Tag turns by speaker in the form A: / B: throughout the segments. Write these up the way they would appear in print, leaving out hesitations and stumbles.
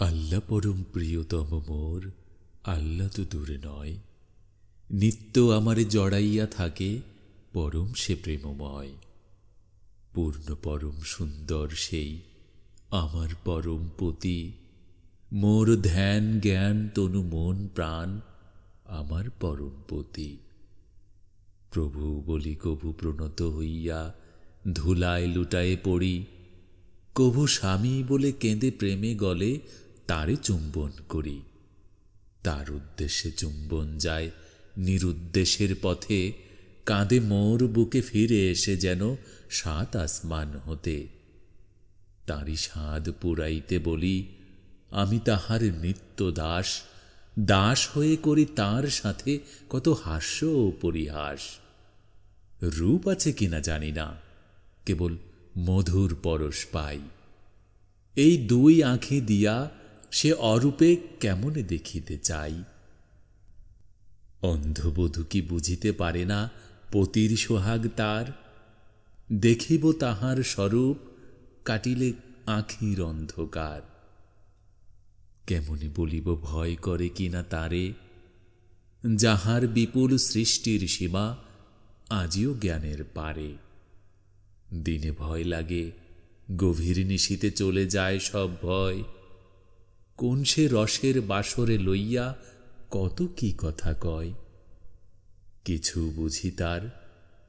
A: আল্লাহ পরম প্রিয়তম মোর, আল্লাহ তো দূরে নয়, নিত্য আমারে জড়াইয়া থাকে, পরম সে প্রেমময়। পূর্ণ পরম সুন্দর সেই আমার পরম পতি, মোর ধ্যান জ্ঞান তনু মন প্রাণ আমার পরম পতি। প্রভু বলি কভু প্রণত হইয়া ধুলায় লুটায়ে পড়ি, কভু স্বামী বলে কেঁদে প্রেমে গলে তারে চুম্বন করি। তার উদ্দেশ্যে চুম্বন যায় নিরুদ্দেশের পথে, কাঁদে মোর বুকে ফিরে এসে যেন ৭ আসমান হতে। তাঁরই স্বাদ পুরাইতে বলি আমি তাহার নিত্য দাস, দাস হয়ে করি তাঁর সাথে কত হাস্য ও পরিহাস। রূপ আছে কিনা জানি না, কেবল মধুর পরশ পাই। এই দুই আঁখি দিয়া সে অরূপে কেমনে দেখিতে চাই। অন্ধবধূ কি বুঝিতে পারে না পতির সোহাগ তার, দেখিব তাহার স্বরূপ কাটিলে আঁখির অন্ধকার। কেমনে বলিব ভয় করে কিনা তারে, যাহার বিপুল সৃষ্টির সীমা আজিও জ্ঞানের পারে। দিনে ভয় লাগে, গভীর নিশীতে চলে যায় সব ভয়। কোন সে রসের বাসরে লইয়া কত কি কথা কয়। কিছু বুঝি তার,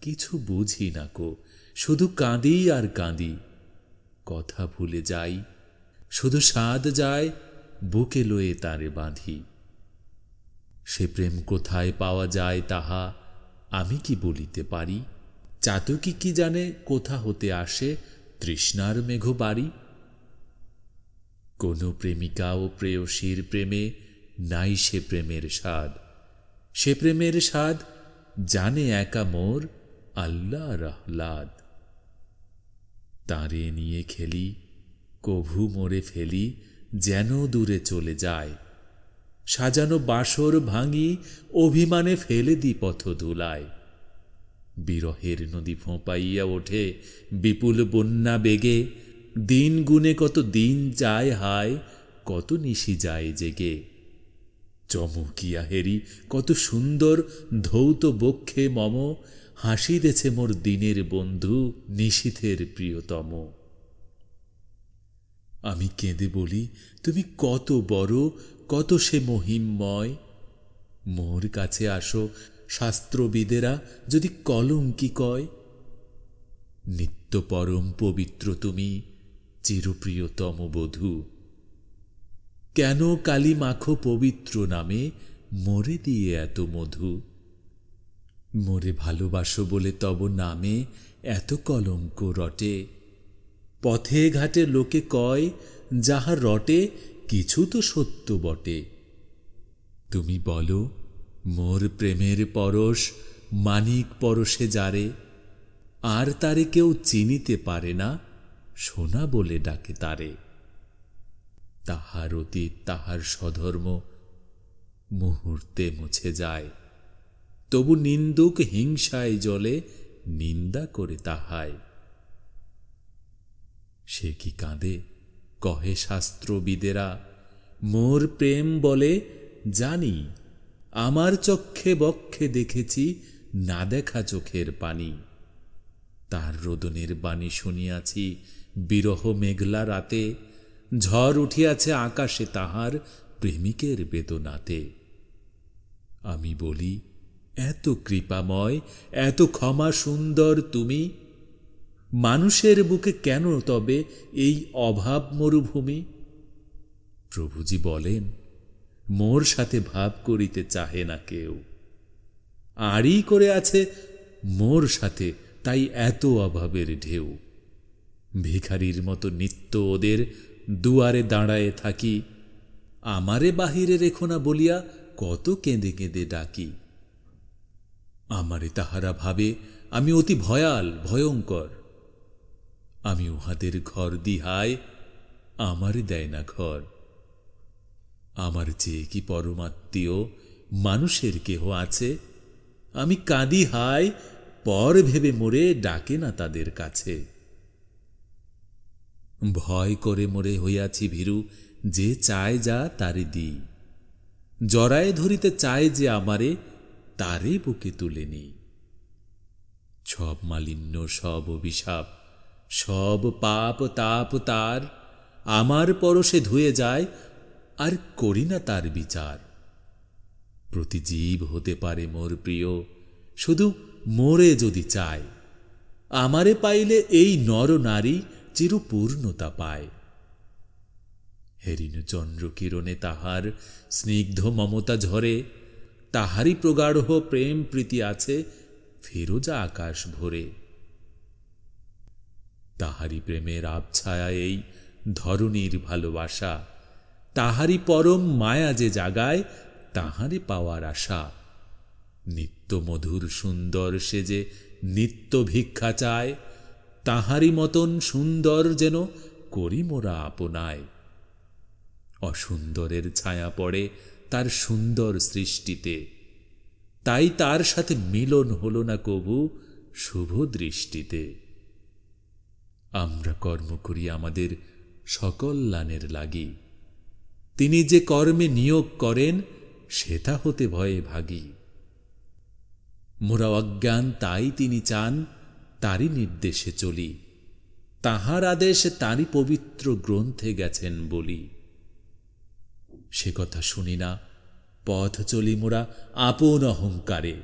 A: কিছু বুঝি না কো, শুধু কাঁদি আর কাঁদি। কথা ভুলে যাই, শুধু স্বাদ যায় বুকে লয়ে তারে বাঁধি। সে প্রেম কোথায় পাওয়া যায় তাহা আমি কি বলিতে পারি। চাতকী কি জানে কোথা হতে আসে তৃষ্ণার মেঘবাড়ি। কোন প্রেমিকা ও প্রেয়সীর প্রেমে নাই সে প্রেমের স্বাদ। সে প্রেমের স্বাদ জানে একা মোর আল্লাহ আহ্লাদ। তাঁরে নিয়ে খেলি, কভু মোরে ফেলি, যেন দূরে চলে যায়। সাজানো বাসর ভাঙি, অভিমানে ফেলে দি পথ ধুলায়। বিরহের নদী ফোঁপাইয়া ওঠে বিপুল বন্যা বেগে, দিন গুনে কত দিন যায় হায়, কত নিশি যায় জেগে। চমকিয়া হেরি কত সুন্দর ধৌত বক্ষে মম, হাসিতেছে মোর দিনের বন্ধু নিশীথের প্রিয়তম। আমি কেঁদে বলি তুমি কত বড়, কত সে মহিমময়। মোর কাছে আসো শাস্ত্রবিদেরা যদি কলঙ্কি কয়। নিত্য পরম পবিত্র তুমি, চিরপ্রিয়তম বধূ। কেন কালী মাখো পবিত্র নামে মোরে দিয়ে এত মধু। মোরে ভালোবাসো বলে তব নামে এত কলঙ্ক রটে। পথে ঘাটে লোকে কয় যাহা রটে কিছু তো সত্য বটে। তুমি বলো মোর প্রেমের পরশ মানিক পরশে যারে, আর তারে কেউ চিনিতে পারে না, সোনা বলে ডাকে তারে। তাহার অতীত তাহার স্বধর্ম মুহূর্তে মুছে যায়, তবু নিন্দুক হিংসায় জ্বলে নিন্দা করে তাহায়। সে কি কাঁদে কহে শাস্ত্রবিদেরা, মোর প্রেম বলে জানি, আমার চক্ষে বক্ষে দেখেছি না দেখা চোখের পানি। তার রোদনের বাণী শুনিয়াছি বিরহ মেঘলা রাতে, ঝড় উঠিয়াছে আকাশে তাহার প্রেমিকের বেদনাতে। আমি বলি এত কৃপাময়, এত ক্ষমা সুন্দর তুমি, মানুষের বুকে কেন তবে এই অভাব মরুভূমি। প্রভুজি বলেন মোর সাথে ভাব করিতে চাহে না কেউ, আড়ি করে আছে মোর সাথে তাই এত অভাবের ঢেউ। ভিখারির মতো নিত্য ওদের দুয়ারে দাঁড়ায়ে থাকি, আমারে বাহিরে রেখো না বলিয়া কত কেঁদে কেঁদে ডাকি। আমারে তাহারা ভাবে আমি অতি ভয়াল ভয়ঙ্কর, আমি উহাদের ঘর দিহায় আমারে দেয় না ঘর। আমার চেয়ে কি পরমাত্মীয় মানুষের কেহ আছে, আমি কাঁদি হায় পর ভেবে মোরে ডাকে না তাদের কাছে। ভয় করে মোরে হইয়াছি ভীরু যে চায় যা তারে দিই, জড়ায় ধরিতে চায় যে আমারে, তারে বুকে তুলে নিই। সব মালিন্য, সব অভিশাপ, সব পাপ তাপ তার আমার পরশে ধুয়ে যায়, আর করি না তার বিচার। প্রতি জীব হতে পারে মোর প্রিয়, শুধু মোরে যদি চায়, আমারে পাইলে এই নর নারী চিরপূর্ণতা পায়। হেরিন চন্দ্র কিরণে তাহার স্নিগ্ধ মমতা ঝরে, তাহারই প্রগাঢ় প্রেম প্রীতি আছে ফিরোজা আকাশ ভরে। তাহারি প্রেমের আবছায়া এই ধরণীর ভালোবাসা, তাহারি পরম মায়া যে জাগায় তাহারে পাওয়ার আশা। নিত্য মধুর সুন্দর সে যে নিত্য ভিক্ষা চায়, তাহারি মতন সুন্দর যেন করি মোরা আপনায়। অসুন্দরের ছায়া পড়ে তার সুন্দর সৃষ্টিতে, তাই তার সাথে মিলন হল না কভু শুভ দৃষ্টিতে। আমরা কর্ম করি আমাদের সকল্যাণের লাগি, তিনি যে কর্মে নিয়োগ করেন সেটা হতে ভয়ে ভাগী। মোরা অজ্ঞান তাই তিনি চান তারই নির্দেশে চলি, তাহার আদেশ তারই পবিত্র গ্রন্থে গেছেন বলি। সে কথা শুনি না, পথ চলি মোরা আপন অহংকারে,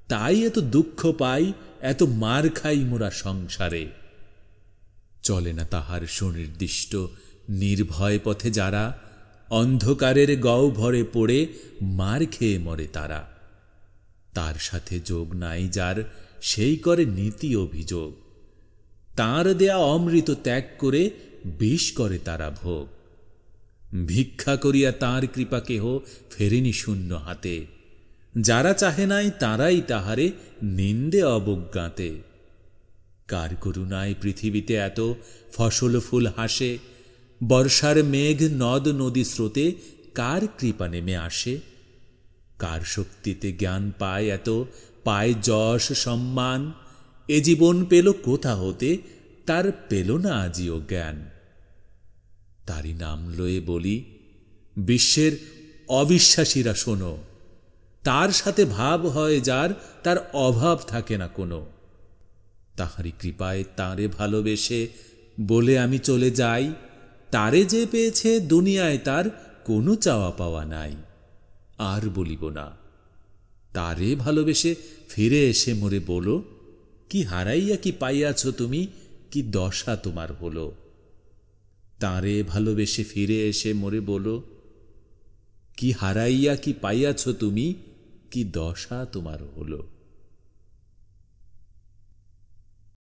A: তাই এত দুঃখ পাই, এত মার খাই মোরা সংসারে। চলে না তাহার সুনির্দিষ্ট নির্ভয় পথে যারা, অন্ধকারের গহ্বরে পড়ে মার খেয়ে মরে তারা। তার সাথে যোগ নাই যার, সেই করে নীতি অভিযোগ, তাঁর দেয়া অমৃত ত্যাগ করে বিষ করে তারা ভোগ। ভিক্ষা করিয়া তাঁর কৃপা কেহ ফেরেনি শূন্য হাতে, যারা চাহে নাই তারাই তাহারে নিন্দে অবজ্ঞাতে। কার করুণায় পৃথিবীতে এত ফসল ফুল হাসে, বর্ষার মেঘ নদ নদী স্রোতে কার কৃপা নেমে আসে। কার শক্তিতে জ্ঞান পায় এত, পায় যশ সম্মান, এ জীবন পেল কোথা হতে, তার পেল না আজিও জ্ঞান। তারই নাম লয়ে বলি, বিশ্বের অবিশ্বাসীরা শোনো, তার সাথে ভাব হয় যার, তার অভাব থাকে না কোনো। তাহারি কৃপায় তাঁরে ভালোবেসে বলে আমি চলে যাই, তারে যে পেয়েছে দুনিয়ায় তার কোনো চাওয়া পাওয়া নাই। আর বলিব না, তারে ভালোবেসে ফিরে এসে মোরে বলো, কি হারাইয়া কি পাইয়াছ তুমি, কি দশা তোমার হলো। তারে ভালোবেসে ফিরে এসে মোরে বলো, কি হারাইয়া কি পাইয়াছ তুমি, কি দশা তোমার হলো।